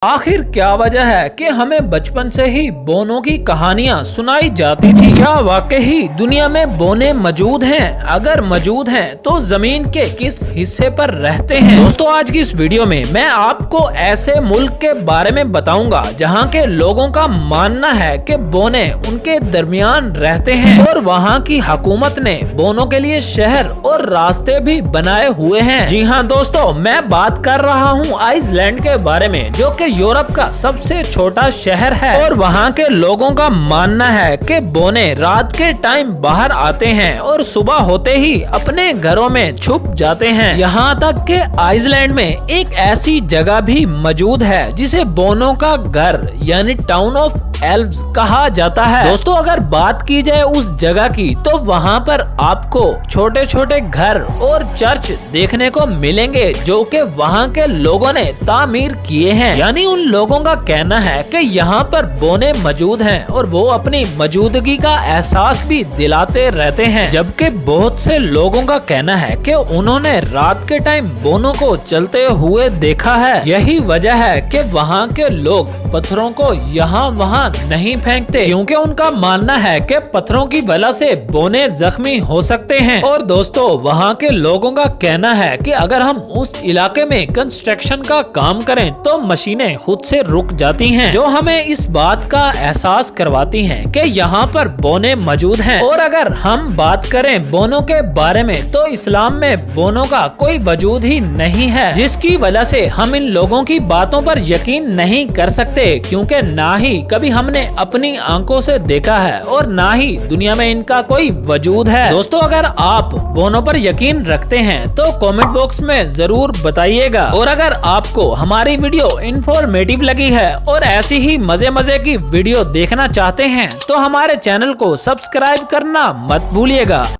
आखिर क्या वजह है कि हमें बचपन से ही बोनों की कहानियां सुनाई जाती थी। क्या वाकई दुनिया में बोने मौजूद हैं? अगर मौजूद हैं तो जमीन के किस हिस्से पर रहते हैं? दोस्तों, आज की इस वीडियो में मैं आपको ऐसे मुल्क के बारे में बताऊंगा जहां के लोगों का मानना है कि बोने उनके दरमियान रहते हैं और वहां की हुकूमत ने बोनों के लिए शहर और रास्ते भी बनाए हुए हैं। जी हाँ दोस्तों, मैं बात कर रहा हूँ आइसलैंड के बारे में, जो कि यूरोप का सबसे छोटा शहर है और वहाँ के लोगों का मानना है कि बोने रात के टाइम बाहर आते हैं और सुबह होते ही अपने घरों में छुप जाते हैं। यहाँ तक कि आइसलैंड में एक ऐसी जगह भी मौजूद है जिसे बोनों का घर यानी टाउन ऑफ एल्व्स कहा जाता है। दोस्तों, अगर बात की जाए उस जगह की तो वहाँ पर आपको छोटे छोटे घर और चर्च देखने को मिलेंगे जो कि वहाँ के लोगों ने तामीर किए हैं। यानी उन लोगों का कहना है कि यहाँ पर बोने मौजूद हैं और वो अपनी मौजूदगी का एहसास भी दिलाते रहते हैं, जबकि बहुत से लोगों का कहना है कि उन्होंने रात के टाइम बोनों को चलते हुए देखा है। यही वजह है कि वहाँ के लोग पत्थरों को यहाँ वहाँ नहीं फेंकते, क्योंकि उनका मानना है कि पत्थरों की वजह से बोने जख्मी हो सकते हैं। और दोस्तों, वहाँ के लोगों का कहना है कि अगर हम उस इलाके में कंस्ट्रक्शन का काम करें तो मशीनें खुद से रुक जाती हैं, जो हमें इस बात का एहसास करवाती हैं कि यहाँ पर बोने मौजूद हैं। और अगर हम बात करें बोनों के बारे में तो इस्लाम में बोनों का कोई वजूद ही नहीं है, जिसकी वजह से हम इन लोगों की बातों पर यकीन नहीं कर सकते, क्योंकि ना ही कभी हमने अपनी आंखों से देखा है और ना ही दुनिया में इनका कोई वजूद है। दोस्तों, अगर आप बोनों पर यकीन रखते हैं तो कमेंट बॉक्स में जरूर बताइएगा। और अगर आपको हमारी वीडियो इन्फॉर्मेटिव लगी है और ऐसी ही मजे की वीडियो देखना चाहते हैं तो हमारे चैनल को सब्सक्राइब करना मत भूलिएगा।